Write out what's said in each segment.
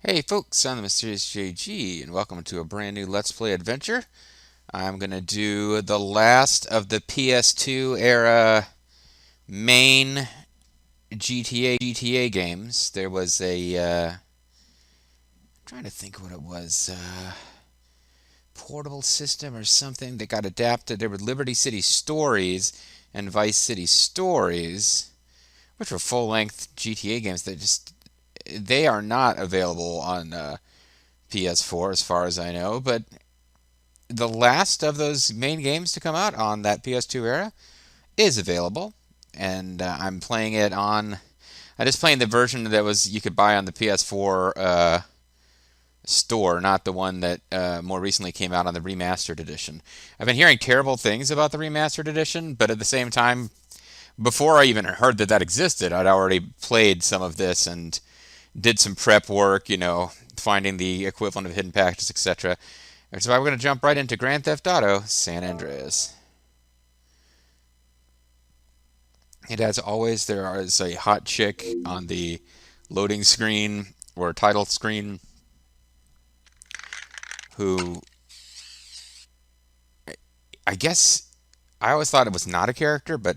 Hey folks, I'm the Mysterious JG, and welcome to a brand new Let's Play adventure. I'm going to do the last of the PS2 era main GTA games. There was I'm trying to think what it was, portable system or something that got adapted. There were Liberty City Stories and Vice City Stories, which were full-length GTA games they are not available on PS4 as far as I know, but the last of those main games to come out on that PS2 era is available, and I'm playing it on. I just playing the version that was you could buy on the PS4 store, not the one that more recently came out on the remastered edition. I've been hearing terrible things about the remastered edition, but at the same time, before I even heard that existed, I'd already played some of this and did some prep work, finding the equivalent of hidden packages, etc. So we're going to jump right into Grand Theft Auto San Andreas. And as always, there is a hot chick on the loading screen or title screen who I guess I always thought it was not a character, but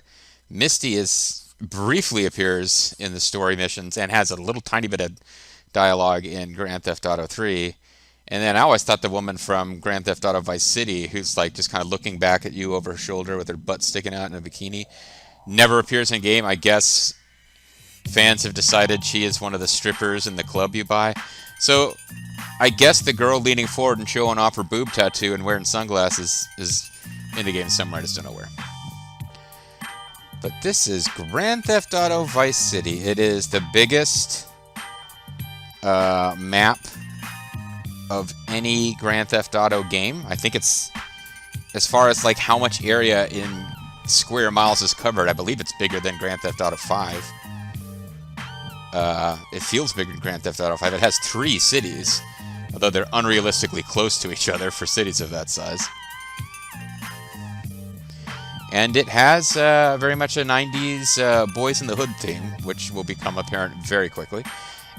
Misty is briefly appears in the story missions and has a little tiny bit of dialogue in Grand Theft Auto 3. And then I always thought the woman from Grand Theft Auto Vice City, who's like just kind of looking back at you over her shoulder with her butt sticking out in a bikini, never appears in game. I guess fans have decided she is one of the strippers in the club you buy. So I guess the girl leaning forward and showing off her boob tattoo and wearing sunglasses is in the game somewhere. I just don't know where. But this is Grand Theft Auto Vice City. It is the biggest map of any Grand Theft Auto game. I think it's, as far as like how much area in square miles is covered, I believe it's bigger than Grand Theft Auto 5. It feels bigger than Grand Theft Auto 5. It has 3 cities, although they're unrealistically close to each other for cities of that size. And it has very much a 90s Boys in the Hood theme, which will become apparent very quickly.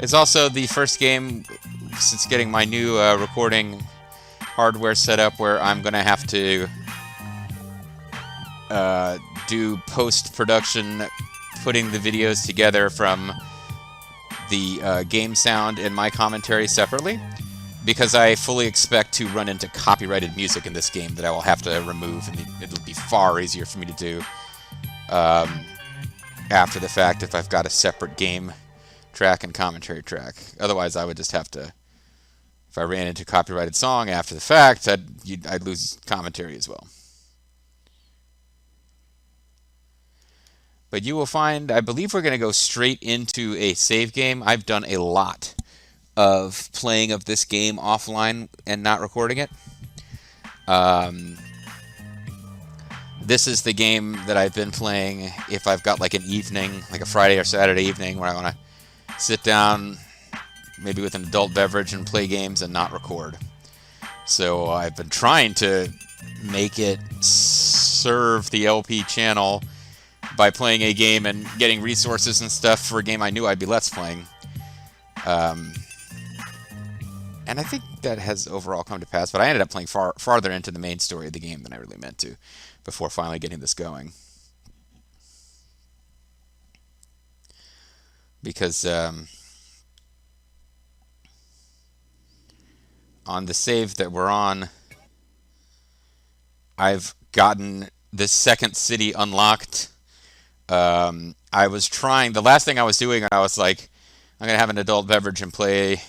It's also the first game since getting my new recording hardware set up where I'm going to have to do post-production, putting the videos together from the game sound and my commentary separately, because I fully expect to run into copyrighted music in this game that I will have to remove, and it'll be far easier for me to do after the fact if I've got a separate game track and commentary track. Otherwise, I would just have to, if I ran into a copyrighted song after the fact, I'd lose commentary as well. But you will find, I believe we're going to go straight into a save game. I've done a lot of playing of this game offline and not recording it. This is the game that I've been playing if I've got like an evening, like a Friday or Saturday evening, where I want to sit down, maybe with an adult beverage, and play games and not record. So I've been trying to make it serve the LP channel by playing a game and getting resources and stuff for a game I knew I'd be Let's Playing. And I think that has overall come to pass, but I ended up playing farther into the main story of the game than I really meant to before finally getting this going. Because on the save that we're on, I've gotten this second city unlocked. I was trying, the last thing I was doing, I was like, I'm going to have an adult beverage and play.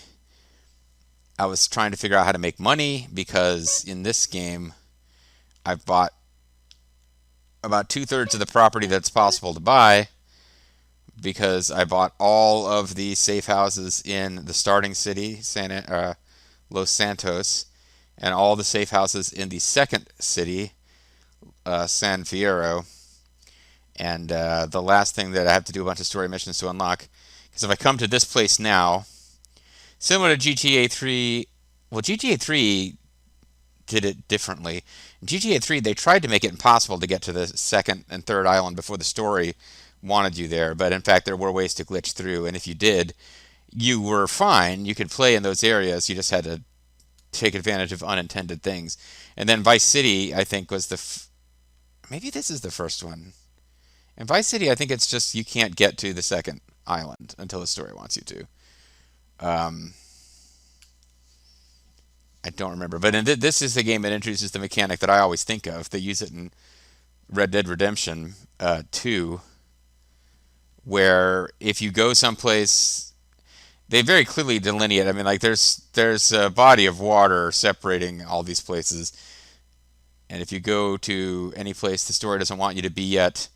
I was trying to figure out how to make money, because in this game, I've bought about 2/3 of the property that's possible to buy, because I bought all of the safe houses in the starting city, Los Santos, and all the safe houses in the second city, San Fierro. And the last thing that I have to do a bunch of story missions to unlock, because if I come to this place now, similar to GTA 3, well, GTA 3 did it differently. In GTA 3, they tried to make it impossible to get to the second and third island before the story wanted you there, but in fact there were ways to glitch through, and if you did, you were fine. You could play in those areas. You just had to take advantage of unintended things. And then Vice City, I think, was maybe this is the first one. In Vice City, I think it's just you can't get to the second island until the story wants you to. Um, I don't remember, but this is the game that introduces the mechanic that I always think of. They use it in Red Dead Redemption 2, where if you go someplace, they very clearly delineate. I mean, like there's a body of water separating all these places, and if you go to any place the story doesn't want you to be yet,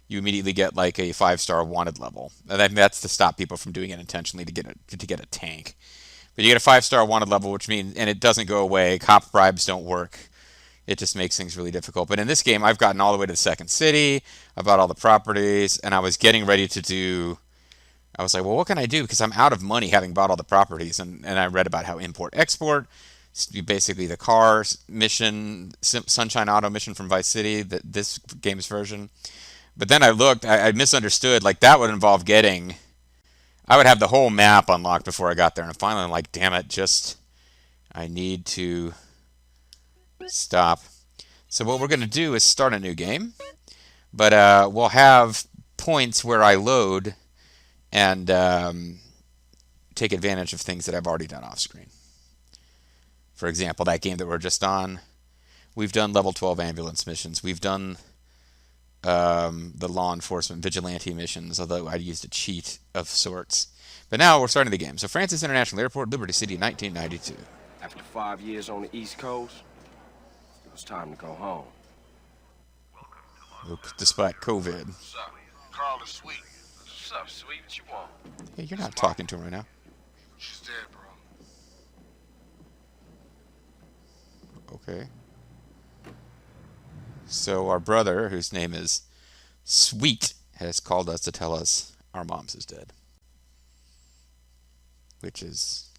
you immediately get like a 5-star wanted level, and I think that's to stop people from doing it intentionally to get a tank. But you get a 5-star wanted level, which means, and it doesn't go away. Cop bribes don't work. It just makes things really difficult. But in this game, I've gotten all the way to the second city. I bought all the properties, and I was getting ready to do. I was like, well, what can I do? Because I'm out of money having bought all the properties, and I read about how import export, basically the car mission, Sunshine Auto mission from Vice City, this game's version. But then I looked, I misunderstood. Like that would involve getting. I would have the whole map unlocked before I got there, and finally I'm like, damn it, I need to stop. So what we're going to do is start a new game, but we'll have points where I load and take advantage of things that I've already done off screen. For example, that game that we're just on, we've done level 12 ambulance missions. We've done the law enforcement vigilante missions, although I used a cheat of sorts. But now we're starting the game. So Francis International Airport, Liberty City, 1992. After 5 years on the East Coast, it was time to go home. Despite COVID. What's up? Carl is Sweet. What's up, Sweet? What you want? Hey, you're not talking to him right now. She's dead, bro. Okay. So our brother, whose name is Sweet, has called us to tell us our mom's is dead. Which is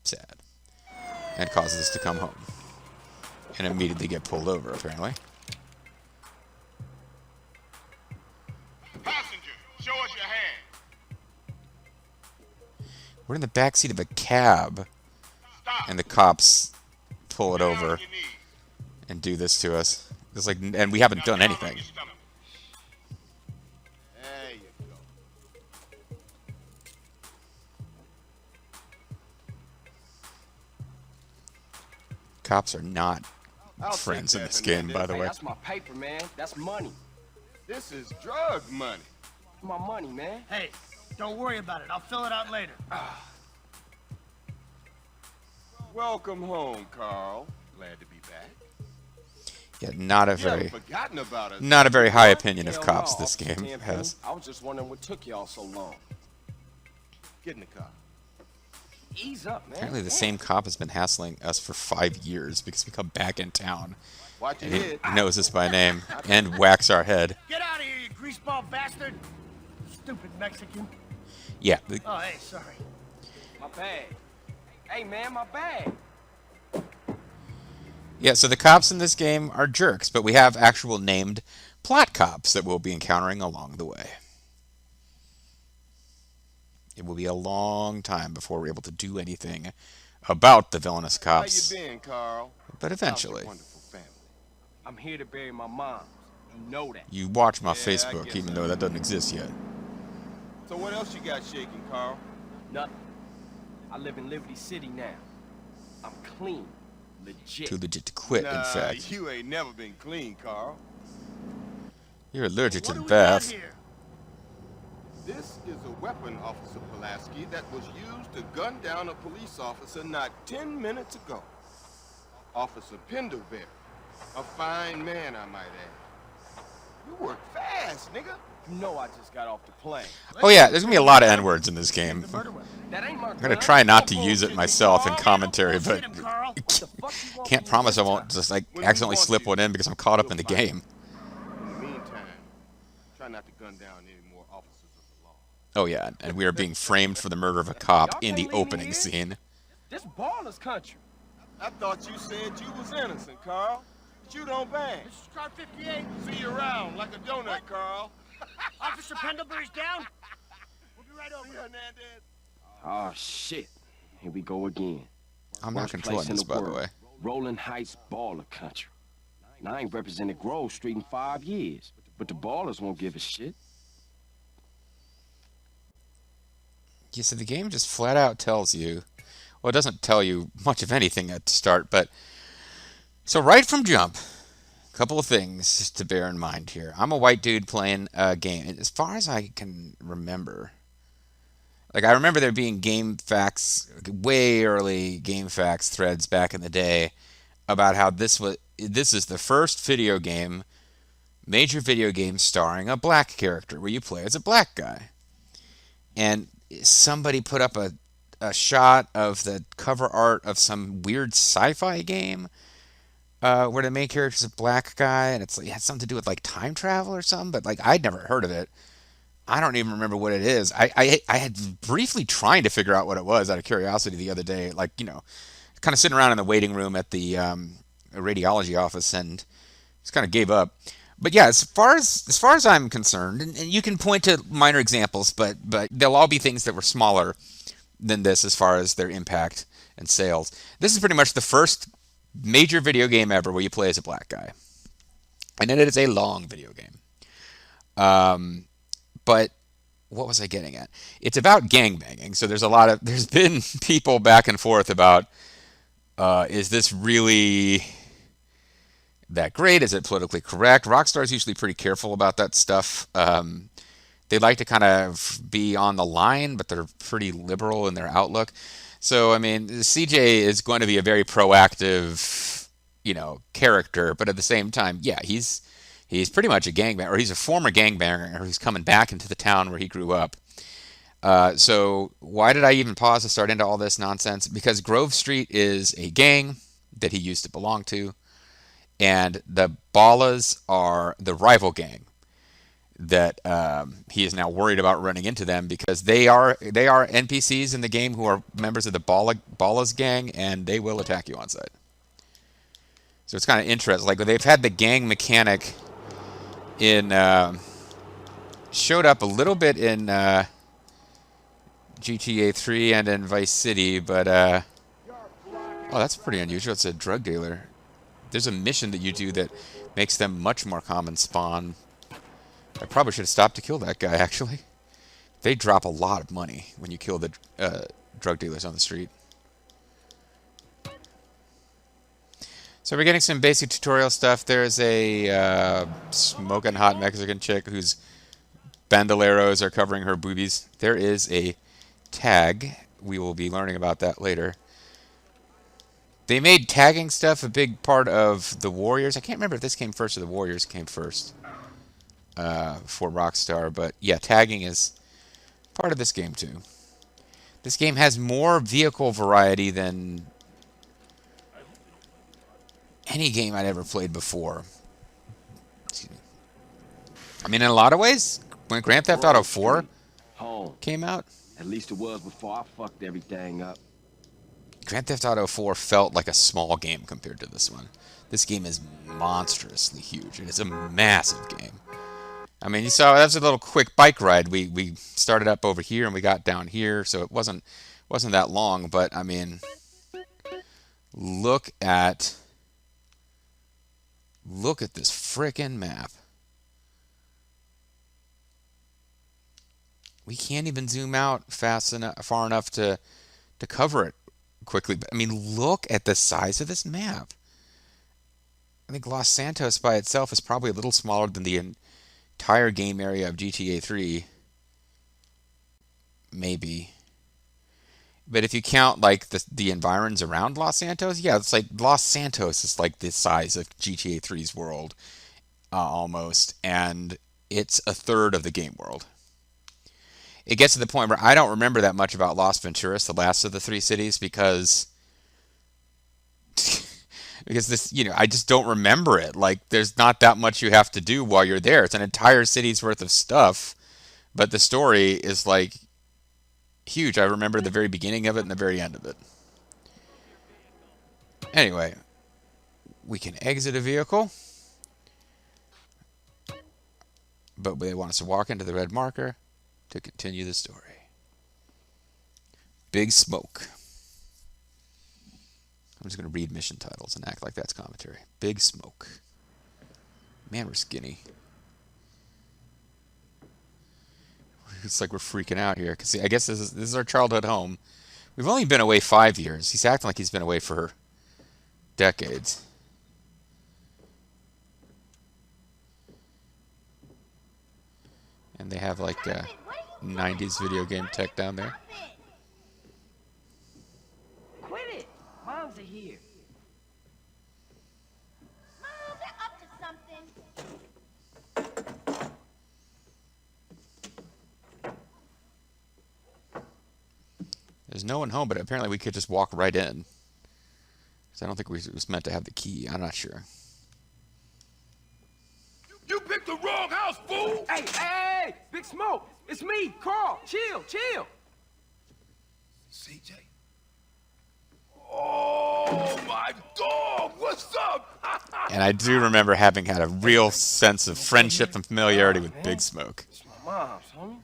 sad. And causes us to come home. And immediately get pulled over, apparently. Passenger, show us your hand. We're in the backseat of a cab. Stop. And the cops pull it Down on over your knees. and do this to us. It's like, and we haven't done Now down on anything. your stomach. There you go. Cops are not I'll friends take in that, this game, Hernandez. by the Hey, way. that's my paper, man. That's money. This is drug money. My money, man. Hey, don't worry about it. I'll fill it out later. Welcome home, Carl. Glad to be back. Yeah, not a You haven't very, forgotten about us. not a very high opinion of Hell cops no, this Officer game Tampini. has. I was just wondering what took y'all so long. Get in the car. Ease up, man. Apparently the Damn. same cop has been hassling us for 5 years because we come back in town. Watch your And he head. knows us by name and whacks our head. Get out of here, you greaseball bastard! Stupid Mexican. Yeah, Oh, hey, sorry. My bag. Hey, man, my bag. yeah, so the cops in this game are jerks, but we have actual named plot cops that we'll be encountering along the way. It will be a long time before we're able to do anything about the villainous cops, How you been, Carl? but How's your eventually. wonderful family? I'm here to bury my mom. You know that. You watch my Yeah, I Facebook, guess even so. though that doesn't exist yet. So what else you got shaking, Carl? Nothing. I live in Liberty City now. I'm clean. Legit. Too legit to quit, in Nah, fact. you ain't never been clean, Carl. You're allergic to What the do we got bath. here? This is a weapon, Officer Pulaski, that was used to gun down a police officer not 10 minutes ago. Officer Penderberry. A fine man, I might add. You work fast, nigga. You know I just got off the plane. Oh yeah, there's gonna be a lot of N-words in this game. The murder weapon. That ain't my I'm gonna try not to use it myself in commentary, but Bullshit him, Carl. What the fuck you want can't from me promise I this won't time? just like When we accidentally want slip you, one in because I'm caught up in the we'll fight. game. In the meantime, try not to gun down any more officers of the law. Oh yeah, and we are being framed for the murder of a cop Y'all in the can't leave me opening here. scene. This baller's country. I thought you said you was innocent, Carl. But you don't bang. This is car 58. See you around like a donut, Carl. Officer Pendlebury's down. We'll be right over. See, Hernandez, Oh, shit. Here we go again. I'm not Worst controlling place in this, the by the world. way. Rolling Heights baller country. And I ain't represented Grove Street in 5 years. But the ballers won't give a shit. Yeah, so the game just flat out tells you, well, it doesn't tell you much of anything at the start, but so right from jump, a couple of things to bear in mind here. I'm a white dude playing a game, and as far as I can remember, like I remember there being game facts, way early game facts threads back in the day about how this is the first video game, major video game starring a black character where you play as a black guy. And somebody put up a shot of the cover art of some weird sci-fi game where the main character is a black guy, and it had something to do with like time travel or something. But like I'd never heard of it. I don't even remember what it is. I had briefly trying to figure out what it was out of curiosity the other day, like kind of sitting around in the waiting room at the radiology office, and just kind of gave up. But yeah, as far as I'm concerned, and you can point to minor examples, but they'll all be things that were smaller than this as far as their impact and sales. This is pretty much the first major video game ever where you play as a black guy, and it is a long video game. But what was I getting at? It's about gangbanging, so there's been people back and forth about is this really that great? Is it politically correct? Rockstar's usually pretty careful about that stuff. They like to kind of be on the line, but they're pretty liberal in their outlook. So, I mean, CJ is going to be a very proactive, character, but at the same time, yeah, he's pretty much a gangbanger, or he's a former gangbanger who's coming back into the town where he grew up. So, why did I even pause to start into all this nonsense? Because Grove Street is a gang that he used to belong to, and the Ballas are the rival gang that he is now worried about running into them because they are NPCs in the game who are members of the Ballas gang, and they will attack you on sight. So it's kind of interesting. Like they've had the gang mechanic in showed up a little bit in GTA 3 and in Vice City, but oh, that's pretty unusual. It's a drug dealer. There's a mission that you do that makes them much more common spawn. I probably should have stopped to kill that guy, actually. They drop a lot of money when you kill the drug dealers on the street. So we're getting some basic tutorial stuff. There's a smoking hot Mexican chick whose bandoleros are covering her boobies. There is a tag. We will be learning about that later. They made tagging stuff a big part of the Warriors. I can't remember if this came first or the Warriors came first for Rockstar, but yeah, tagging is part of this game too. This game has more vehicle variety than any game I'd ever played before. Excuse me. I mean, in a lot of ways, when Grand Theft Auto 4 Home. came out, At least it was before I fucked everything up. Grand Theft Auto 4 felt like a small game compared to this one. This game is monstrously huge. It is a massive game. I mean, you saw that's a little quick bike ride. We started up over here and we got down here, so it wasn't that long. But I mean, look at this frickin' map. We can't even zoom out far enough to cover it quickly. But I mean, look at the size of this map. I think Los Santos by itself is probably a little smaller than the entire game area of GTA 3. Maybe. But if you count like the environs around Los Santos, yeah, it's like Los Santos is like the size of GTA 3's world almost, and it's a third of the game world. It gets to the point where I don't remember that much about Las Venturas, the last of the three cities, because this, I just don't remember it. Like, there's not that much you have to do while you're there. It's an entire city's worth of stuff, but the story is like huge. I remember the very beginning of it and the very end of it. Anyway, we can exit a vehicle, but they want us to walk into the red marker to continue the story. Big Smoke. I'm just going to read mission titles and act like that's commentary. Big Smoke. Man, we're skinny. It's like we're freaking out here. Cause see, I guess this is our childhood home. We've only been away 5 years. He's acting like he's been away for decades. And they have like 90s video game tech down there. Quit it. Moms are here. Mom, they're up to something. There's no one home, but apparently we could just walk right in. Because I don't think we was meant to have the key. I'm not sure. You picked the wrong house, fool! Hey, Big Smoke. It's me, Carl. Chill. CJ? Oh, my dog! What's up? And I do remember having had a real sense of friendship and familiarity with Big Smoke. It's my mom's, homie.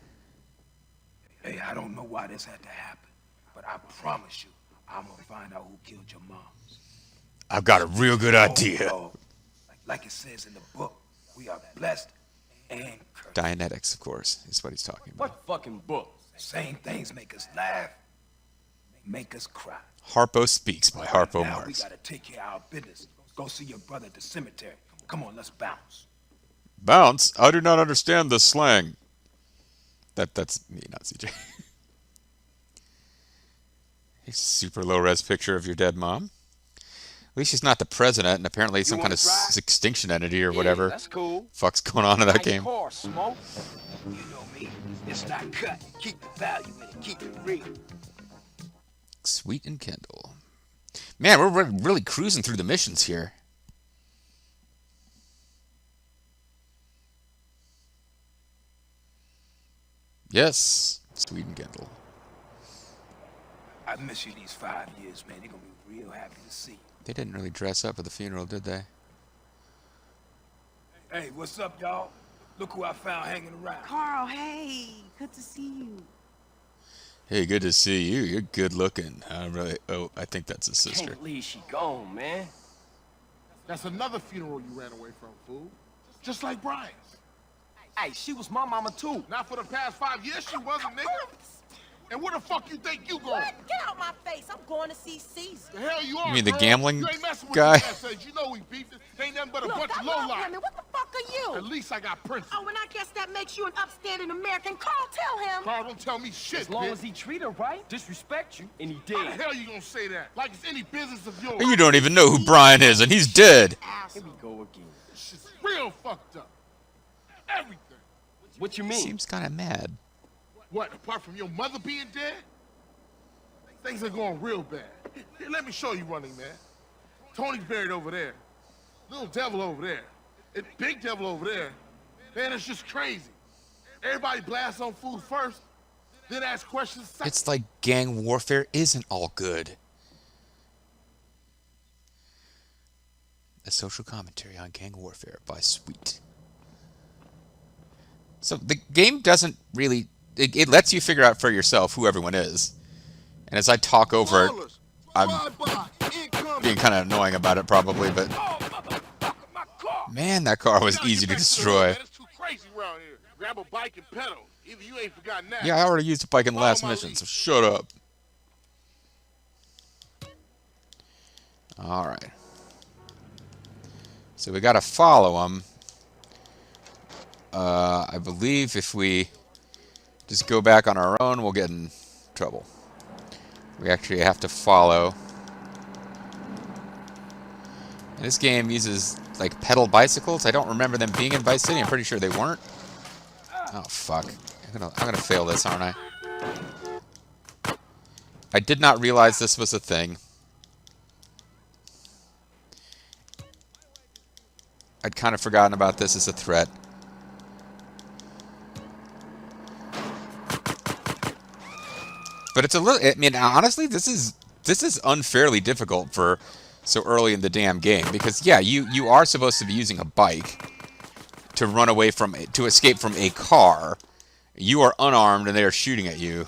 Hey, I don't know why this had to happen, but I promise you, I'm gonna find out who killed your mom. I've got a real good idea. Oh, like it says in the book, we are blessed and cursed. Dianetics, of course, is what he's talking about. What fucking book? Same things make us laugh, make us cry. Harpo Speaks by Harpo Now we Marx. gotta take care of our business. Go see your brother at the cemetery. Come on, let's bounce. Bounce? I do not understand this slang. That's me, not CJ. A super low-res picture of your dead mom. At least she's not the president, and apparently some kind of extinction entity or whatever. Yeah, that's cool. Fuck's going on in that Nice game. car, Smoke. You know me, it's not cut. Keep the value in it, keep it real. Sweet and Kendall. Man, we're really cruising through the missions here. Yes, Sweet and Kendall. I miss you these 5 years, man. They're gonna be real happy to see you. They didn't really dress up for the funeral, did they? Hey, what's up, y'all? Look who I found hanging around. Carl, hey, good to see you. Hey, good to see you. You're good looking. I think that's his sister. Can't believe she gone, man. That's another funeral you ran away from, fool. Just like Brian's. Hey, she was my mama too. Not for the past 5 years, she wasn't, nigga. And where the fuck you think you going? What? Get out my face. I'm going to see Caesar. The hell you are, You mean the girl? gambling You ain't messing with guy? the essays. You know we beefed it. Ain't nothing but a Look, bunch I of love lowlife. women. What the fuck are At you? least I got principles. Oh, and I guess that makes you an upstanding American. Carl, tell him. Carl, don't tell me shit, As long bitch. as he treat her right, disrespect you, and he How the did. hell you gonna say that? Like it's any business of yours. And you don't even know who Brian is, and he's dead. Here we go again. This shit's real fucked up. Everything. What you mean? Seems kind of mad. What, apart from your mother being dead? Things are going real bad. Here, let me show you running, man. Tony's buried over there. Little devil over there. And big devil over there. Man, it's just crazy. Everybody blasts on food first, then ask questions second. It's like gang warfare isn't all good. A social commentary on gang warfare by Sweet. So the game doesn't really... It lets you figure out for yourself who everyone is. And as I talk over it, I'm being kind of annoying about it probably, but... Man, that car was easy to destroy. Man, it's too crazy around here. Grab a bike and pedal. Either you ain't forgotten that. Yeah, I already used a bike in the last Follow my mission, lead. so shut up. Alright. So we gotta follow him. I believe if we just go back on our own, we'll get in trouble. We actually have to follow. And this game uses, like, pedal bicycles. I don't remember them being in Vice City. I'm pretty sure they weren't. Oh, fuck. I'm gonna fail this, aren't I? I did not realize this was a thing. I'd kind of forgotten about this as a threat. But it's a little... I mean, honestly, this is unfairly difficult for so early in the damn game. Because, yeah, you are supposed to be using a bike to run away from... to escape from a car. You are unarmed and they are shooting at you.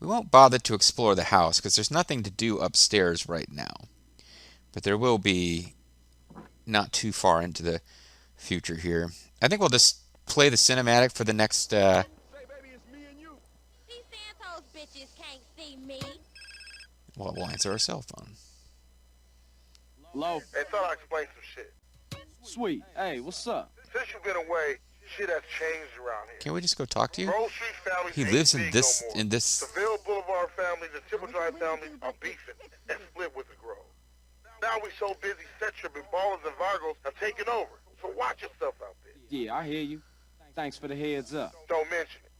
We won't bother to explore the house because there's nothing to do upstairs right now. But there will be not too far into the future here. I think we'll just play the cinematic for the next. These Santos bitches can't see me. Well, we'll answer our cell phone. Low. Hey, thought I'd explain some shit. Sweet. Hey, what's up? Since you've been away, shit has changed around here. Can't we just go talk to you? Grove Street families He ain't lives in big this no more. in this. Seville Boulevard families and Triple Drive families are beefing and split with the Grove. Now we so busy, set tripping, ballers and Virgos have taken over. So watch yourself out there. Yeah, I hear you. Thanks for the heads up. Don't mention it.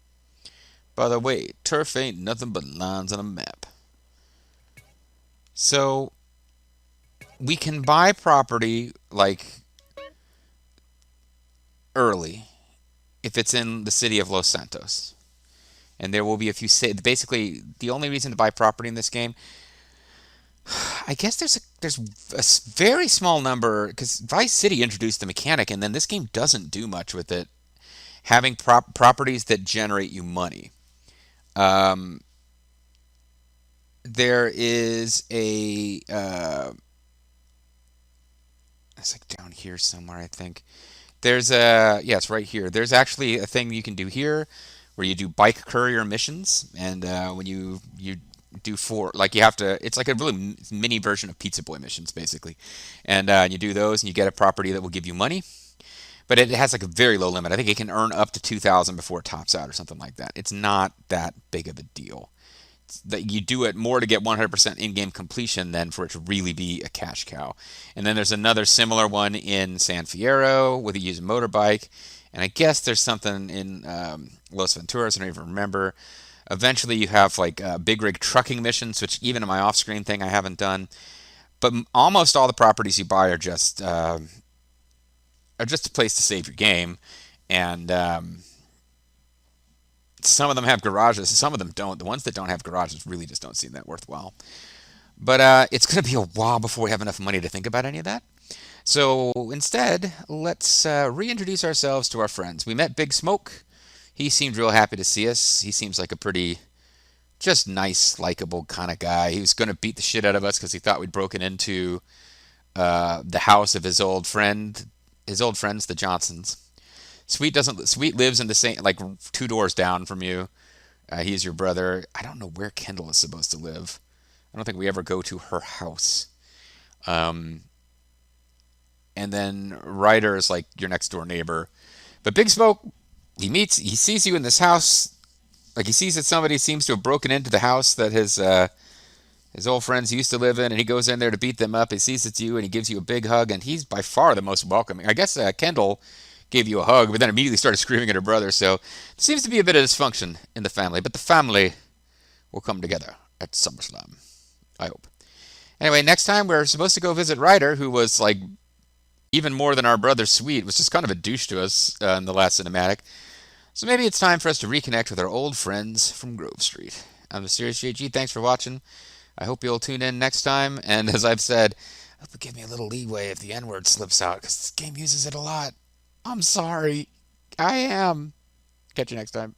By the way, turf ain't nothing but lines on a map. So we can buy property like early if it's in the city of Los Santos. And there will be a few basically the only reason to buy property in this game, I guess there's a very small number because Vice City introduced the mechanic and then this game doesn't do much with it having properties that generate you money. There is a it's like down here somewhere, I think. There's it's right here. There's actually a thing you can do here where you do bike courier missions, and when you do you have to. It's like a really mini version of Pizza Boy missions, basically, and you do those, and you get a property that will give you money. But it has like a very low limit. I think it can earn up to 2,000 before it tops out or something like that. It's not that big of a deal. That you do it more to get 100% in-game completion than for it to really be a cash cow. And then there's another similar one in San Fierro where you use a motorbike. And I guess there's something in Los Venturas, I don't even remember. Eventually you have like big rig trucking missions, which even in my off-screen thing I haven't done. But almost all the properties you buy are just a place to save your game. And some of them have garages, some of them don't. The ones that don't have garages really just don't seem that worthwhile. But it's going to be a while before we have enough money to think about any of that. So instead, let's reintroduce ourselves to our friends. We met Big Smoke. He seemed real happy to see us. He seems like a pretty just nice, likable kind of guy. He was going to beat the shit out of us because he thought we'd broken into the house of his old friends, the Johnsons. Sweet lives in the same, like 2 doors down from you. He's your brother. I don't know where Kendall is supposed to live. I don't think we ever go to her house. And then Ryder is like your next door neighbor. But Big Smoke, he sees you in this house. Like he sees that somebody seems to have broken into the house that his old friends used to live in, and he goes in there to beat them up. He sees it's you, and he gives you a big hug, and he's by far the most welcoming. I guess Kendall gave you a hug, but then immediately started screaming at her brother, so there seems to be a bit of dysfunction in the family, but the family will come together at SummerSlam, I hope. Anyway, next time we're supposed to go visit Ryder, who was like even more than our brother Sweet, was just kind of a douche to us in the last cinematic. So maybe it's time for us to reconnect with our old friends from Grove Street. I'm Mysterious JG, thanks for watching. I hope you'll tune in next time, and as I've said, I hope you give me a little leeway if the N-word slips out, because this game uses it a lot. I'm sorry. I am. Catch you next time.